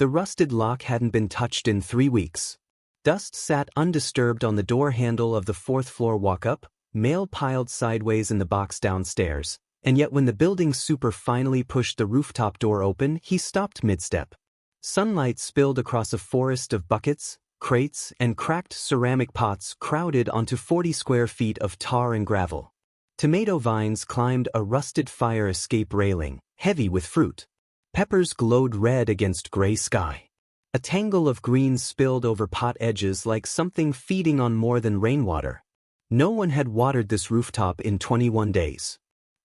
The rusted lock hadn't been touched in 3 weeks. Dust sat undisturbed on the door handle of the 4th-floor walk-up, mail piled sideways in the box downstairs, and yet when the building super finally pushed the rooftop door open, he stopped mid-step. Sunlight spilled across a forest of buckets, crates, and cracked ceramic pots crowded onto 40 square feet of tar and gravel. Tomato vines climbed a rusted fire escape railing, heavy with fruit. Peppers glowed red against gray sky. A tangle of greens spilled over pot edges like something feeding on more than rainwater. No one had watered this rooftop in 21 days.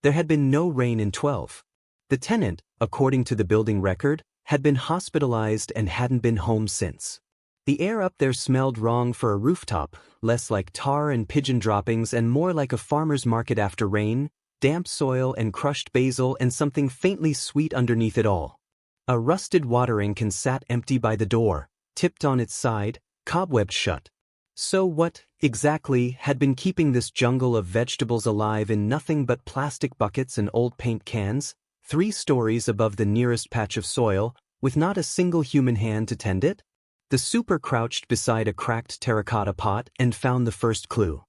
There had been no rain in 12. The tenant, according to the building record, had been hospitalized and hadn't been home since. The air up there smelled wrong for a rooftop, less like tar and pigeon droppings and more like a farmer's market after rain, damp soil and crushed basil and something faintly sweet underneath it all. A rusted watering can sat empty by the door, tipped on its side, cobwebbed shut. So what, exactly, had been keeping this jungle of vegetables alive in nothing but plastic buckets and old paint cans, 3 stories above the nearest patch of soil, with not a single human hand to tend it? The super crouched beside a cracked terracotta pot and found the first clue.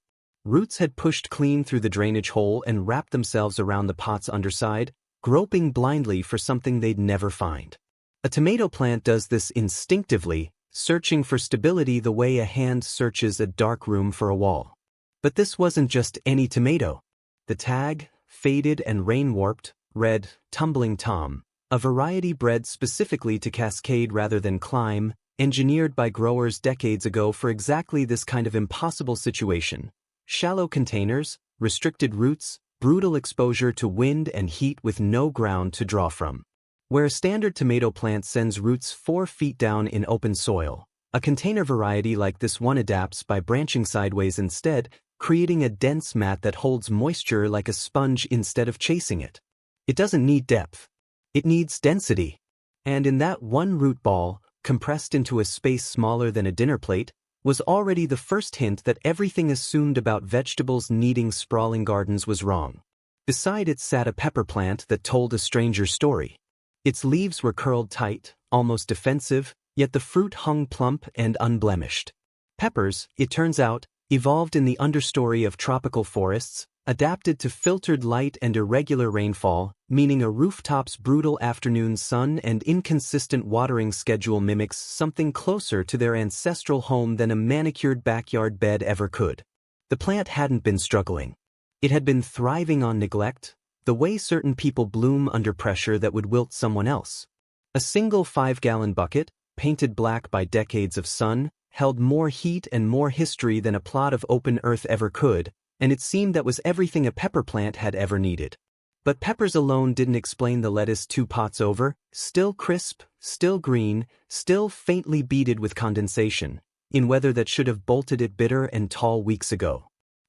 Roots had pushed clean through the drainage hole and wrapped themselves around the pot's underside, groping blindly for something they'd never find. A tomato plant does this instinctively, searching for stability the way a hand searches a dark room for a wall. But this wasn't just any tomato. The tag, faded and rain-warped, read, Tumbling Tom, a variety bred specifically to cascade rather than climb, engineered by growers decades ago for exactly this kind of impossible situation. Shallow containers, restricted roots, brutal exposure to wind and heat with no ground to draw from. Where a standard tomato plant sends roots 4 feet down in open soil, a container variety like this one adapts by branching sideways instead, creating a dense mat that holds moisture like a sponge instead of chasing it. It doesn't need depth. It needs density. And in that one root ball, compressed into a space smaller than a dinner plate, was already the first hint that everything assumed about vegetables needing sprawling gardens was wrong. Beside it sat a pepper plant that told a stranger story. Its leaves were curled tight, almost defensive, yet the fruit hung plump and unblemished. Peppers, it turns out, evolved in the understory of tropical forests, adapted to filtered light and irregular rainfall, meaning a rooftop's brutal afternoon sun and inconsistent watering schedule mimics something closer to their ancestral home than a manicured backyard bed ever could. The plant hadn't been struggling. It had been thriving on neglect, the way certain people bloom under pressure that would wilt someone else. A single 5-gallon bucket, painted black by decades of sun, held more heat and more history than a plot of open earth ever could, and it seemed that was everything a pepper plant had ever needed. But peppers alone didn't explain the lettuce 2 pots over, still crisp, still green, still faintly beaded with condensation, in weather that should have bolted it bitter and tall weeks ago.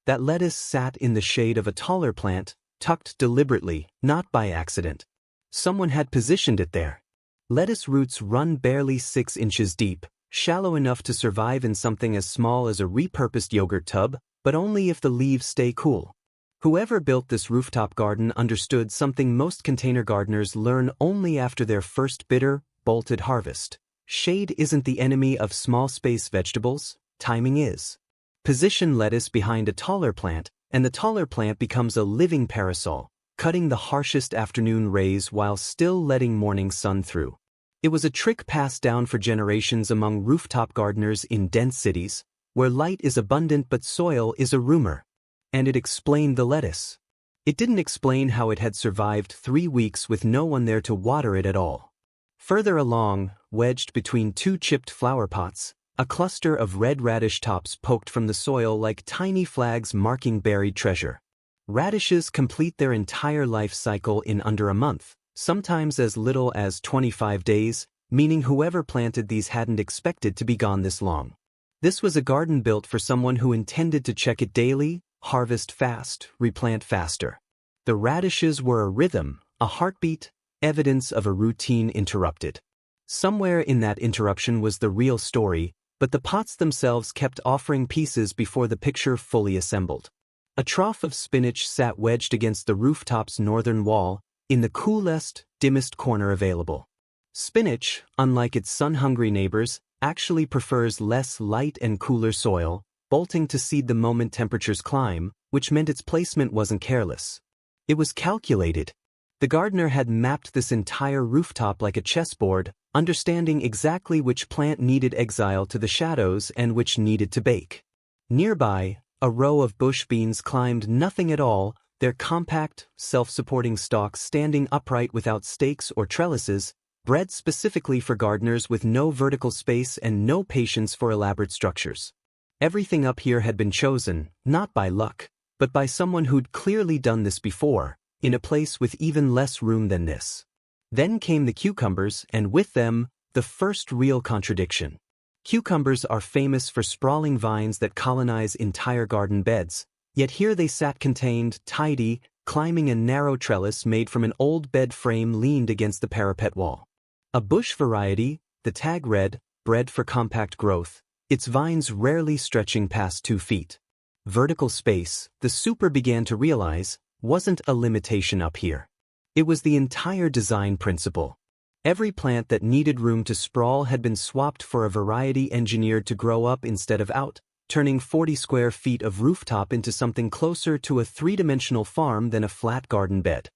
That lettuce sat in the shade of a taller plant, tucked deliberately, not by accident. Someone had positioned it there. Lettuce roots run barely 6 inches deep, shallow enough to survive in something as small as a repurposed yogurt tub, but only if the leaves stay cool. Whoever built this rooftop garden understood something most container gardeners learn only after their first bitter, bolted harvest. Shade isn't the enemy of small space vegetables, timing is. Position lettuce behind a taller plant, and the taller plant becomes a living parasol, cutting the harshest afternoon rays while still letting morning sun through. It was a trick passed down for generations among rooftop gardeners in dense cities, where light is abundant but soil is a rumor. And it explained the lettuce. It didn't explain how it had survived 3 weeks with no one there to water it at all. Further along, wedged between 2 chipped flower pots, a cluster of red radish tops poked from the soil like tiny flags marking buried treasure. Radishes complete their entire life cycle in under a month, sometimes as little as 25 days, meaning whoever planted these hadn't expected to be gone this long. This was a garden built for someone who intended to check it daily, harvest fast, replant faster. The radishes were a rhythm, a heartbeat, evidence of a routine interrupted. Somewhere in that interruption was the real story, but the pots themselves kept offering pieces before the picture fully assembled. A trough of spinach sat wedged against the rooftop's northern wall, in the coolest, dimmest corner available. Spinach, unlike its sun-hungry neighbors, actually prefers less light and cooler soil, bolting to seed the moment temperatures climb, which meant its placement wasn't careless. It was calculated. The gardener had mapped this entire rooftop like a chessboard, understanding exactly which plant needed exile to the shadows and which needed to bake. Nearby, a row of bush beans climbed nothing at all, their compact, self-supporting stalks standing upright without stakes or trellises, bred specifically for gardeners with no vertical space and no patience for elaborate structures. Everything up here had been chosen, not by luck, but by someone who'd clearly done this before, in a place with even less room than this. Then came the cucumbers, and with them, the first real contradiction. Cucumbers are famous for sprawling vines that colonize entire garden beds, yet here they sat contained, tidy, climbing a narrow trellis made from an old bed frame leaned against the parapet wall. A bush variety, the tag red, bred for compact growth, its vines rarely stretching past 2 feet. Vertical space, the super began to realize, wasn't a limitation up here. It was the entire design principle. Every plant that needed room to sprawl had been swapped for a variety engineered to grow up instead of out, turning 40 square feet of rooftop into something closer to a 3-dimensional farm than a flat garden bed.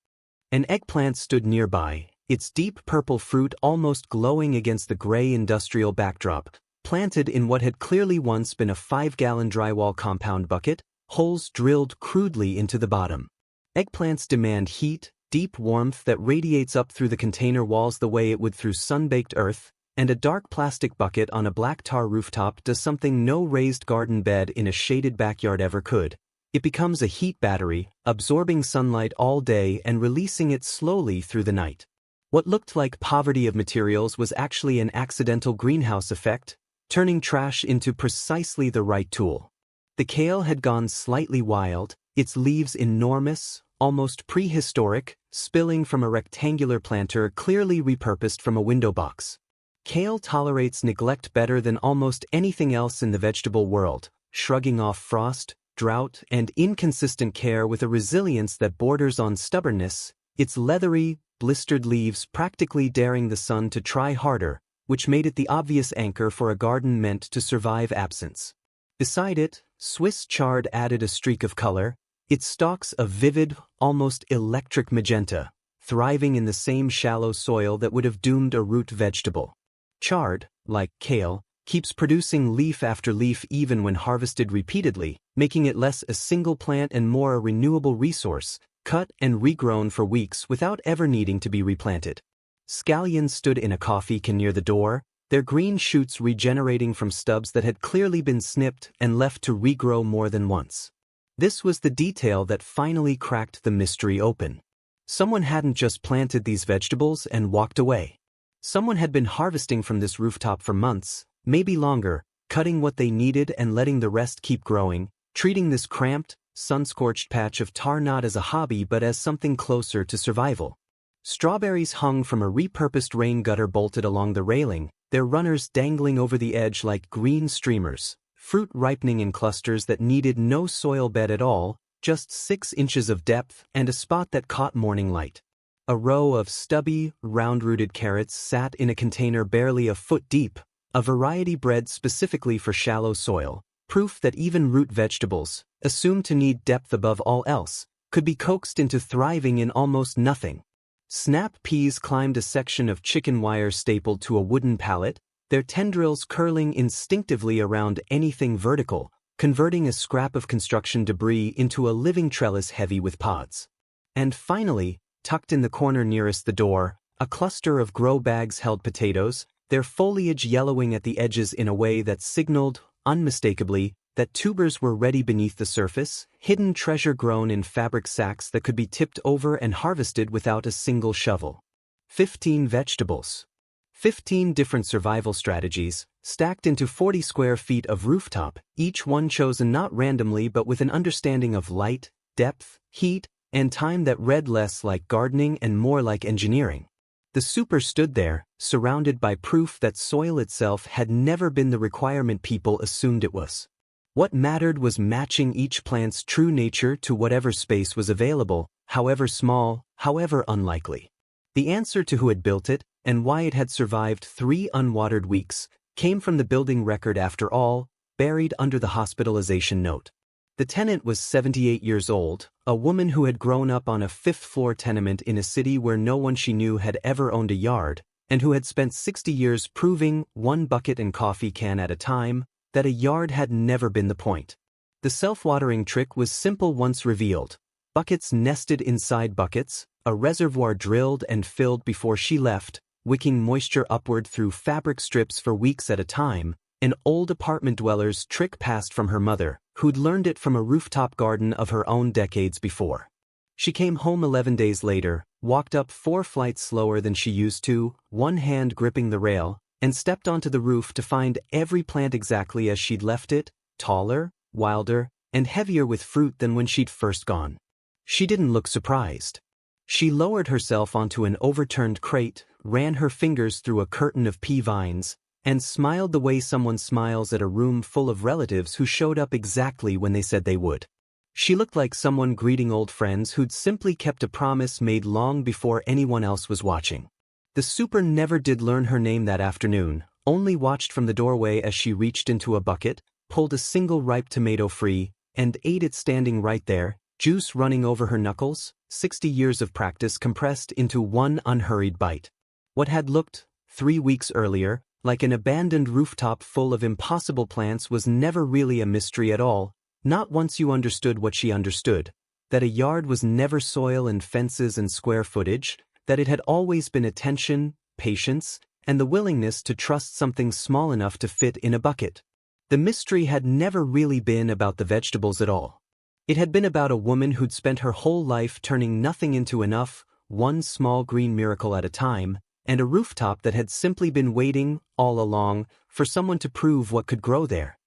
An eggplant stood nearby, its deep purple fruit almost glowing against the gray industrial backdrop, planted in what had clearly once been a 5-gallon drywall compound bucket, holes drilled crudely into the bottom. Eggplants demand heat, deep warmth that radiates up through the container walls the way it would through sun-baked earth, and a dark plastic bucket on a black tar rooftop does something no raised garden bed in a shaded backyard ever could. It becomes a heat battery, absorbing sunlight all day and releasing it slowly through the night. What looked like poverty of materials was actually an accidental greenhouse effect, turning trash into precisely the right tool. The kale had gone slightly wild, its leaves enormous, almost prehistoric, spilling from a rectangular planter clearly repurposed from a window box. Kale tolerates neglect better than almost anything else in the vegetable world, shrugging off frost, drought, and inconsistent care with a resilience that borders on stubbornness, its leathery, blistered leaves practically daring the sun to try harder, which made it the obvious anchor for a garden meant to survive absence. Beside it, Swiss chard added a streak of color, its stalks a vivid, almost electric magenta, thriving in the same shallow soil that would have doomed a root vegetable. Chard, like kale, keeps producing leaf after leaf even when harvested repeatedly, making it less a single plant and more a renewable resource, cut and regrown for weeks without ever needing to be replanted. Scallions stood in a coffee can near the door, their green shoots regenerating from stubs that had clearly been snipped and left to regrow more than once. This was the detail that finally cracked the mystery open. Someone hadn't just planted these vegetables and walked away. Someone had been harvesting from this rooftop for months, maybe longer, cutting what they needed and letting the rest keep growing, treating this cramped, sun-scorched patch of tar not as a hobby but as something closer to survival. Strawberries hung from a repurposed rain gutter bolted along the railing, their runners dangling over the edge like green streamers, fruit ripening in clusters that needed no soil bed at all, just 6 inches of depth and a spot that caught morning light. A row of stubby, round-rooted carrots sat in a container barely a foot deep, a variety bred specifically for shallow soil, proof that even root vegetables, assumed to need depth above all else, could be coaxed into thriving in almost nothing. Snap peas climbed a section of chicken wire stapled to a wooden pallet, their tendrils curling instinctively around anything vertical, converting a scrap of construction debris into a living trellis heavy with pods. And finally, tucked in the corner nearest the door, a cluster of grow bags held potatoes, their foliage yellowing at the edges in a way that signaled, unmistakably, that tubers were ready beneath the surface, hidden treasure grown in fabric sacks that could be tipped over and harvested without a single shovel. 15 vegetables. 15 different survival strategies, stacked into 40 square feet of rooftop, each one chosen not randomly but with an understanding of light, depth, heat, and time that read less like gardening and more like engineering. The super stood there, surrounded by proof that soil itself had never been the requirement people assumed it was. What mattered was matching each plant's true nature to whatever space was available, however small, however unlikely. The answer to who had built it, and why it had survived 3 unwatered weeks, came from the building record after all, buried under the hospitalization note. The tenant was 78 years old, a woman who had grown up on a 5th-floor tenement in a city where no one she knew had ever owned a yard, and who had spent 60 years proving, one bucket and coffee can at a time, that a yard had never been the point. The self-watering trick was simple once revealed. Buckets nested inside buckets, a reservoir drilled and filled before she left, wicking moisture upward through fabric strips for weeks at a time, an old apartment dweller's trick passed from her mother, who'd learned it from a rooftop garden of her own decades before. She came home 11 days later, walked up 4 flights slower than she used to, one hand gripping the rail, and stepped onto the roof to find every plant exactly as she'd left it, taller, wilder, and heavier with fruit than when she'd first gone. She didn't look surprised. She lowered herself onto an overturned crate, ran her fingers through a curtain of pea vines, and smiled the way someone smiles at a room full of relatives who showed up exactly when they said they would. She looked like someone greeting old friends who'd simply kept a promise made long before anyone else was watching. The super never did learn her name that afternoon, only watched from the doorway as she reached into a bucket, pulled a single ripe tomato free, and ate it standing right there, juice running over her knuckles, 60 years of practice compressed into one unhurried bite. What had looked, 3 weeks earlier, like an abandoned rooftop full of impossible plants was never really a mystery at all, not once you understood what she understood, that a yard was never soil and fences and square footage, that it had always been attention, patience, and the willingness to trust something small enough to fit in a bucket. The mystery had never really been about the vegetables at all. It had been about a woman who'd spent her whole life turning nothing into enough, one small green miracle at a time, and a rooftop that had simply been waiting, all along, for someone to prove what could grow there.